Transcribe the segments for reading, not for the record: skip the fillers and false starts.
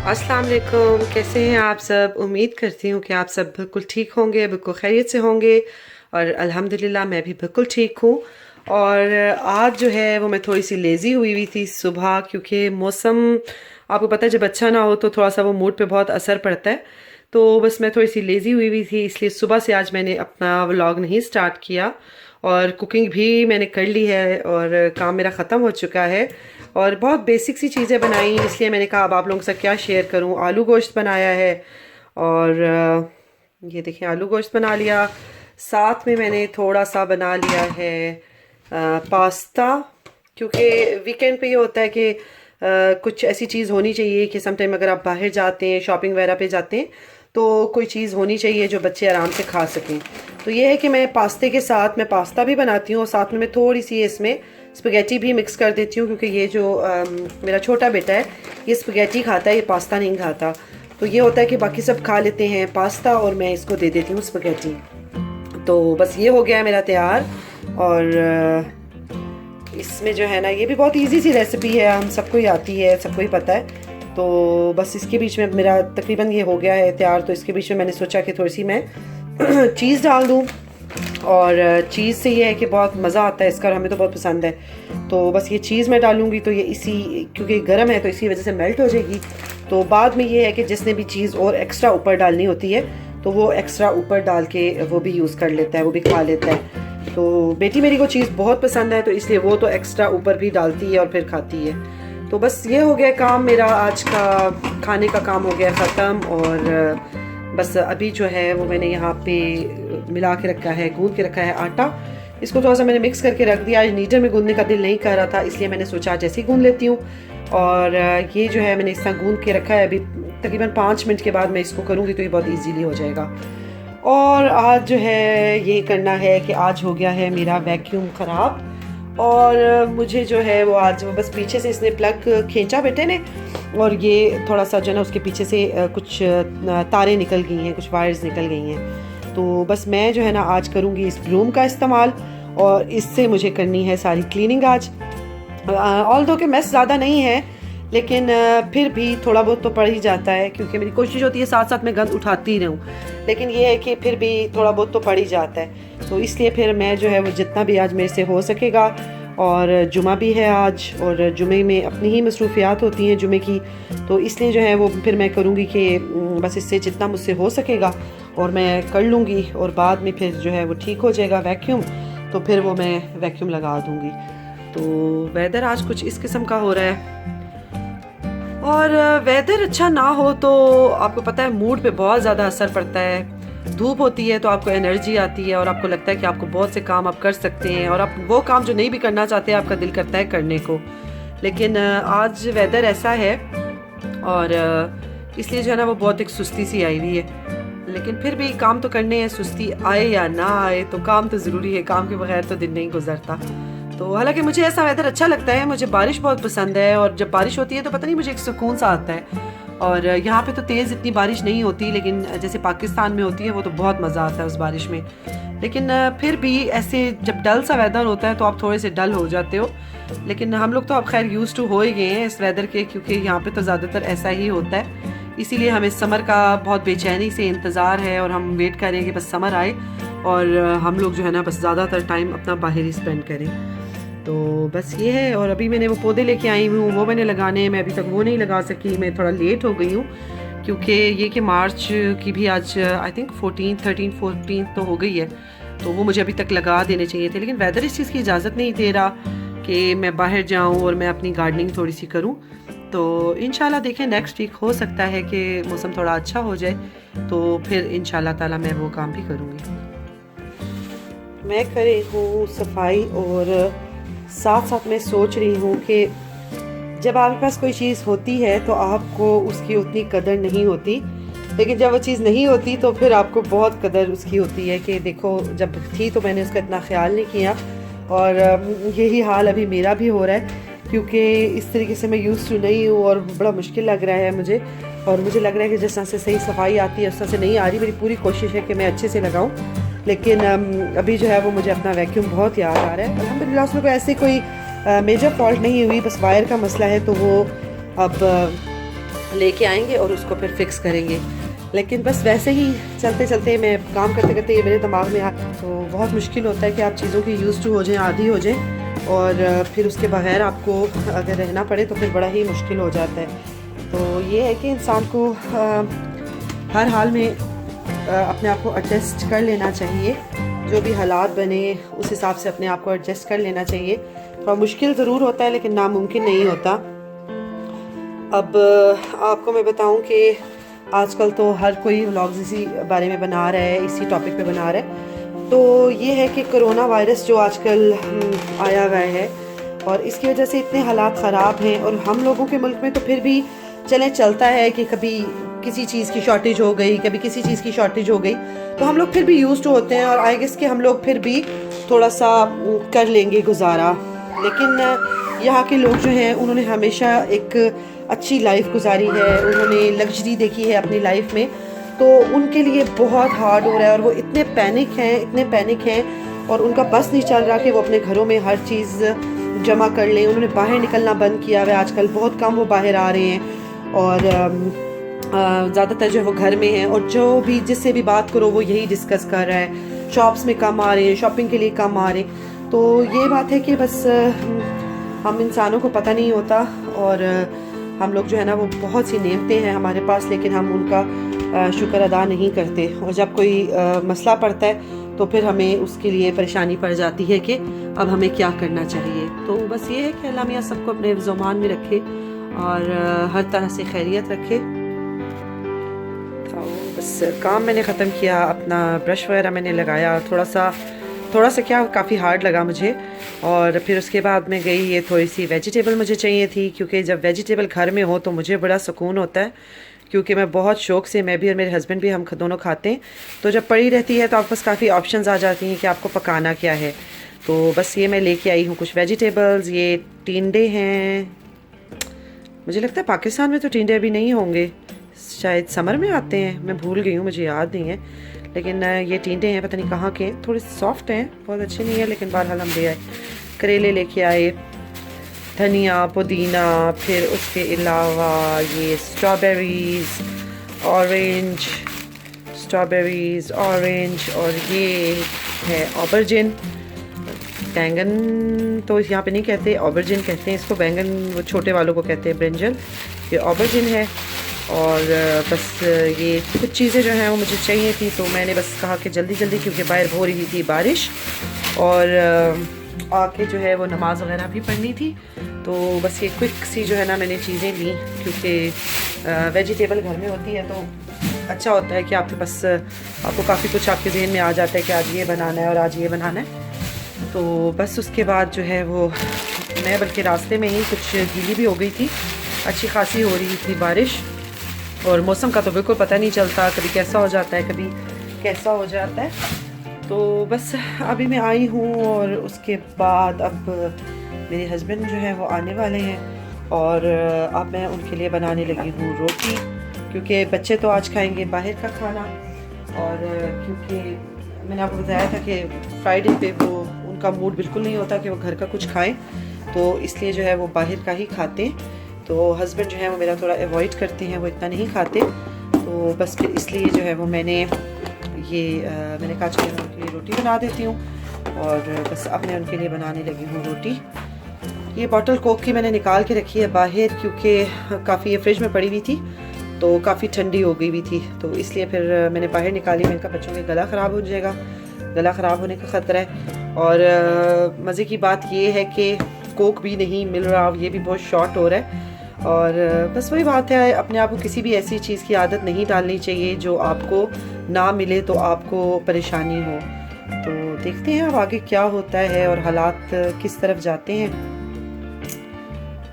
अस्सलाम वालेकुम। कैसे हैं आप सब? उम्मीद करती हूँ कि आप सब बिल्कुल ठीक होंगे, बिल्कुल खैरियत से होंगे। और अल्हम्दुलिल्लाह मैं भी बिल्कुल ठीक हूँ। और आज जो है वो मैं थोड़ी सी लेज़ी हुई हुई थी सुबह, क्योंकि मौसम आपको पता है जब अच्छा ना हो तो थोड़ा सा वो मूड पे बहुत असर पड़ता है। तो बस मैं थोड़ी सी लेज़ी हुई हुई थी, इसलिए सुबह से आज मैंने अपना व्लॉग नहीं स्टार्ट किया। और कुकिंग भी मैंने कर ली है और काम मेरा ख़त्म हो चुका है। और बहुत बेसिक सी चीज़ें बनाई, इसलिए मैंने कहा अब आप लोगों से क्या शेयर करूं। आलू गोश्त बनाया है और ये देखें आलू गोश्त बना लिया। साथ में मैंने थोड़ा सा बना लिया है पास्ता, क्योंकि वीकेंड पे ये होता है कि कुछ ऐसी चीज़ होनी चाहिए कि समटाइम अगर आप बाहर जाते हैं, शॉपिंग वगैरह पे जाते हैं, तो कोई चीज़ होनी चाहिए जो बच्चे आराम से खा सकें। तो ये है कि मैं पास्ते के साथ मैं पास्ता भी बनाती हूँ और साथ में मैं थोड़ी सी इसमें स्पगेटी भी मिक्स कर देती हूँ, क्योंकि ये जो मेरा छोटा बेटा है ये स्पगेटी खाता है, ये पास्ता नहीं खाता। तो ये होता है कि बाकी सब खा लेते हैं पास्ता और मैं इसको दे देती हूँ स्पगेटी। तो बस ये हो गया है मेरा तैयार। और इसमें जो है ना, ये भी बहुत इजी सी रेसिपी है, हम सबको ही आती है, सबको ही पता है। तो बस इसके बीच में मेरा तकरीबन ये हो गया है तैयार। तो इसके बीच में मैंने सोचा कि थोड़ी सी मैं चीज़ डाल दूँ। और चीज़ से ये है कि बहुत मज़ा आता है इसका, हमें तो बहुत पसंद है। तो बस ये चीज़ मैं डालूँगी तो ये इसी, क्योंकि गर्म है तो इसी वजह से मेल्ट हो जाएगी। तो बाद में ये है कि जिसने भी चीज़ और एक्स्ट्रा ऊपर डालनी होती है तो वो एक्स्ट्रा ऊपर डाल के वो भी यूज़ कर लेता है, वो भी खा लेता है। तो बेटी मेरी को चीज़ बहुत पसंद है, तो इसलिए वो तो एक्स्ट्रा ऊपर भी डालती है और फिर खाती है। तो बस ये हो गया काम मेरा, आज का खाने का काम हो गया ख़त्म। और बस अभी जो है वो मैंने यहाँ पे मिला के रखा है, गूंद के रखा है आटा। इसको थोड़ा सा मैंने मिक्स करके रख दिया। आज नीडर में गूंदने का दिल नहीं कर रहा था, इसलिए मैंने सोचा आज ऐसे ही गूंद लेती हूँ। और ये जो है मैंने इस तरह गूंद के रखा है। अभी तकरीबन 5 मिनट के बाद मैं इसको करूँगी तो ये बहुत ईजीली हो जाएगा। और आज जो है ये करना है कि आज हो गया है मेरा वैक्यूम ख़राब, और मुझे जो है वो आज वो बस पीछे से इसने प्लग खींचा बेटे ने, और ये थोड़ा सा जो है ना उसके पीछे से कुछ तारें निकल गई हैं, कुछ वायर्स निकल गई हैं। तो बस मैं जो है ना आज करूँगी इस ब्रूम का इस्तेमाल, और इससे मुझे करनी है सारी क्लीनिंग आज। ऑल्दो के मेस ज़्यादा नहीं है, लेकिन फिर भी थोड़ा बहुत तो पड़ ही जाता है, क्योंकि मेरी कोशिश होती है साथ साथ में गंद उठाती ही रहूँ। लेकिन ये है कि फिर भी थोड़ा बहुत तो पड़ ही जाता है। तो इसलिए फिर मैं जो है वो जितना भी आज मेरे से हो सकेगा, और जुमा भी है आज, और जुमे में अपनी ही मसरूफियात होती हैं जुमे की, तो इसलिए जो है वो फिर मैं करूँगी कि बस इससे जितना मुझसे हो सकेगा और मैं कर लूँगी। और बाद में फिर जो है वो ठीक हो जाएगा वैक्यूम, तो फिर वो मैं वैक्यूम लगा दूँगी। तो वेदर आज कुछ इस किस्म का हो रहा है, और वेदर अच्छा ना हो तो आपको पता है मूड पे बहुत ज़्यादा असर पड़ता है। धूप होती है तो आपको एनर्जी आती है और आपको लगता है कि आपको बहुत से काम आप कर सकते हैं, और आप वो काम जो नहीं भी करना चाहते आपका दिल करता है करने को। लेकिन आज वेदर ऐसा है, और इसलिए जो है ना वो बहुत एक सुस्ती सी आई हुई है। लेकिन फिर भी काम तो करने हैं, सुस्ती आए या ना आए तो काम तो ज़रूरी है, काम के बगैर तो दिन नहीं गुजरता। तो हालांकि मुझे ऐसा वेदर अच्छा लगता है, मुझे बारिश बहुत पसंद है, और जब बारिश होती है तो पता नहीं मुझे एक सुकून सा आता है। और यहाँ पे तो तेज़ इतनी बारिश नहीं होती, लेकिन जैसे पाकिस्तान में होती है वो तो बहुत मज़ा आता है उस बारिश में। लेकिन फिर भी ऐसे जब डल सा वेदर होता है तो आप थोड़े से डल हो जाते हो। लेकिन हम लोग तो अब खैर यूज़ टू हो ही गए हैं इस वेदर के, क्योंकि यहाँ पे तो ज़्यादातर ऐसा ही होता है। इसीलिए हमें समर का बहुत बेचैनी से इंतज़ार है, और हम वेट करें कि बस समर आए और हम लोग जो है ना बस ज़्यादातर टाइम अपना बाहर ही स्पेंड करें। तो बस ये है। और अभी मैंने वो पौधे लेके आई हूँ, वो मैंने लगाने हैं, मैं अभी तक वो नहीं लगा सकी, मैं थोड़ा लेट हो गई हूँ, क्योंकि ये कि मार्च की भी आज आई थिंक 13 तो हो गई है, तो वो मुझे अभी तक लगा देने चाहिए थे। लेकिन वेदर इस चीज़ की इजाज़त नहीं दे रहा कि मैं बाहर जाऊँ और मैं अपनी गार्डनिंग थोड़ी सी करूँ। तो इंशाल्लाह देखें नेक्स्ट वीक हो सकता है कि मौसम थोड़ा अच्छा हो जाए, तो फिर इंशाल्लाह ताला मैं वो काम भी करूँगी। मैं कर रही हूँ सफाई, और साथ साथ मैं सोच रही हूँ कि जब आपके पास कोई चीज़ होती है तो आपको उसकी उतनी कदर नहीं होती, लेकिन जब वो चीज़ नहीं होती तो फिर आपको बहुत कदर उसकी होती है कि देखो जब थी तो मैंने उसका इतना ख्याल नहीं किया। और यही हाल अभी मेरा भी हो रहा है, क्योंकि इस तरीके से मैं यूज़ टू नहीं हूँ और बड़ा मुश्किल लग रहा है मुझे। और मुझे लग रहा है कि जिस तरह से सही सफाई आती है उस तरह से नहीं आ रही। मेरी पूरी कोशिश है कि मैं अच्छे से लगाऊँ, लेकिन अभी जो है वो मुझे अपना वैक्यूम बहुत याद आ रहा है। अल्हम्दुलिल्लाह उसमें कोई ऐसी कोई मेजर फॉल्ट नहीं हुई, बस वायर का मसला है, तो वो अब लेके आएंगे और उसको फिर फिक्स करेंगे। लेकिन बस वैसे ही चलते चलते मैं काम करते करते ये मेरे दिमाग में आ, तो बहुत मुश्किल होता है कि आप चीज़ों की यूज़ टू हो जाएं, आदी हो जाएं, और फिर उसके बगैर आपको अगर रहना पड़े तो फिर बड़ा ही मुश्किल हो जाता है। तो ये है कि इंसान को हर हाल में अपने आप को एडजस्ट कर लेना चाहिए, जो भी हालात बने उस हिसाब से अपने आप को एडजस्ट कर लेना चाहिए। थोड़ा मुश्किल ज़रूर होता है लेकिन नामुमकिन नहीं होता। अब आपको मैं बताऊं कि आजकल तो हर कोई व्लॉग्स इसी बारे में बना रहा है, इसी टॉपिक पे बना रहा है। तो ये है कि कोरोना वायरस जो आजकल आया हुआ है और इसकी वजह से इतने हालात ख़राब हैं, और हम लोगों के मुल्क में तो फिर भी चलता है कि कभी किसी चीज़ की शॉर्टेज हो गई, कभी किसी चीज़ की शॉर्टेज हो गई, तो हम लोग फिर भी यूज़ टू होते हैं और आई गेस कि हम लोग फिर भी थोड़ा सा कर लेंगे गुजारा। लेकिन यहाँ के लोग जो हैं उन्होंने हमेशा एक अच्छी लाइफ गुजारी है, उन्होंने लग्जरी देखी है अपनी लाइफ में, तो उनके लिए बहुत हार्ड हो रहा है और वो इतने पैनिक हैं और उनका बस नहीं चल रहा कि वो अपने घरों में हर चीज़ जमा कर लें। उन्होंने बाहर निकलना बंद किया हुआ है, आजकल बहुत कम वो बाहर आ रहे हैं और ज़्यादातर जो है वो घर में हैं, और जो भी जिससे भी बात करो वो यही डिस्कस कर रहा है। शॉप्स में कम आ रहे हैं, शॉपिंग के लिए कम आ रहे हैं। तो ये बात है कि बस हम इंसानों को पता नहीं होता, और हम लोग जो है ना वो बहुत सी नेमतें हैं हमारे पास, लेकिन हम उनका शुक्र अदा नहीं करते, और जब कोई मसला पड़ता है तो फिर हमें उसके लिए परेशानी पड़ जाती है कि अब हमें क्या करना चाहिए। तो बस ये है कि अल्लाह मियाँ सबको अपने ज़ुबान में रखे और हर तरह से खैरियत रखे। तो बस काम मैंने ख़त्म किया, अपना ब्रश वगैरह मैंने लगाया, थोड़ा सा क्या काफ़ी हार्ड लगा मुझे, और फिर उसके बाद मैं गई, ये थोड़ी सी वेजिटेबल मुझे चाहिए थी, क्योंकि जब वेजिटेबल घर में हो तो मुझे बड़ा सुकून होता है, क्योंकि मैं बहुत शौक़ से, मैं भी और मेरे हस्बैंड भी, हम दोनों खाते हैं। तो जब पड़ी रहती है तो आपके पास काफ़ी ऑप्शंस आ जाती हैं कि आपको पकाना क्या है। तो बस ये मैं लेके आई हूँ कुछ वेजिटेबल्स। ये टिंडे हैं, मुझे लगता है पाकिस्तान में तो टिंडे अभी नहीं होंगे, शायद समर में आते हैं, मैं भूल गई हूँ, मुझे याद नहीं है। लेकिन ये टिंडे हैं, पता नहीं कहाँ के, थोड़े सॉफ्ट हैं, बहुत अच्छे नहीं है, लेकिन बहरहाल हम ले आए। करेले लेके आए, धनिया, पुदीना, फिर उसके अलावा ये स्ट्रॉबेरीज़, ऑरेंज, और ये है ऑबरजिन। बैंगन तो यहाँ पे नहीं कहते, ऑबरजिन कहते हैं इसको, बैंगन वो छोटे वालों को कहते हैं ब्रिंजल। ये ऑबरजिन है, और बस ये कुछ चीज़ें जो हैं वो मुझे चाहिए थी, तो मैंने बस कहा कि जल्दी क्योंकि बाहर हो रही थी बारिश, और आके जो है वो नमाज़ वगैरह भी पढ़नी थी। तो बस ये क्विक सी जो है ना मैंने चीज़ें ली, क्योंकि वेजिटेबल घर में होती है तो अच्छा होता है कि आपके पास आपको काफ़ी कुछ आपके जहन में आ जाता है कि आज ये बनाना है और आज ये बनाना है। तो बस उसके बाद जो है वो मैं बल्कि रास्ते में ही कुछ गीली भी हो गई थी, अच्छी खासी हो रही थी बारिश, और मौसम का तो बिल्कुल पता नहीं चलता, कभी कैसा हो जाता है कभी कैसा हो जाता है। तो बस अभी मैं आई हूँ, और उसके बाद अब मेरे हस्बैंड जो है वो आने वाले हैं, और अब मैं उनके लिए बनाने लगी हूँ रोटी, क्योंकि बच्चे तो आज खाएंगे बाहर का खाना, और क्योंकि मैंने आपको बताया था कि फ्राइडे पे वो उनका मूड बिल्कुल नहीं होता कि वो घर का कुछ खाएं, तो इसलिए जो है वो बाहर का ही खाते। तो हस्बैंड जो है वो मेरा थोड़ा अवॉइड करते हैं, वो इतना नहीं खाते, तो बस फिर इसलिए जो है वो मैंने कहा चलिए मैं उनके लिए रोटी बना देती हूँ, और बस अब मैं उनके लिए बनाने लगी हूँ रोटी। ये बॉटल कोक की मैंने निकाल के रखी है बाहर, क्योंकि काफ़ी ये फ्रिज में पड़ी हुई थी तो काफ़ी ठंडी हो गई हुई थी, तो इसलिए फिर मैंने बाहर निकाली। मैंने कहा बच्चों के गला ख़राब हो जाएगा, गला ख़राब होने का ख़तरा है। और मज़े की बात ये है कि कोक भी नहीं मिल रहा, ये भी बहुत शॉर्ट हो रहा है। और बस वही बात है, अपने आप को किसी भी ऐसी चीज़ की आदत नहीं डालनी चाहिए जो आपको ना मिले तो आपको परेशानी हो। तो देखते हैं अब आगे क्या होता है और हालात किस तरफ जाते हैं,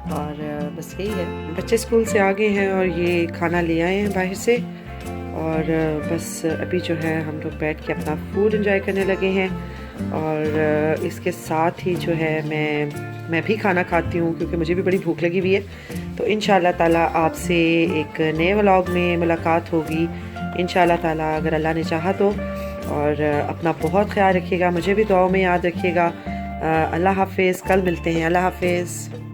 और बस यही है। बच्चे स्कूल से आ गए हैं और ये खाना ले आए हैं बाहर से, और बस अभी जो है हम लोग बैठ के अपना फूड एंजॉय करने लगे हैं। और इसके साथ ही जो है मैं भी खाना खाती हूँ, क्योंकि मुझे भी बड़ी भूख लगी हुई है। तो इंशाअल्लाह ताला आपसे एक नए व्लॉग में मुलाकात होगी इंशाअल्लाह ताला, अगर अल्लाह ने चाहा तो। और अपना बहुत ख्याल रखिएगा, मुझे भी दुआओं में याद रखिएगा। अल्लाह हाफिज़, कल मिलते हैं, अल्लाह हाफिज़।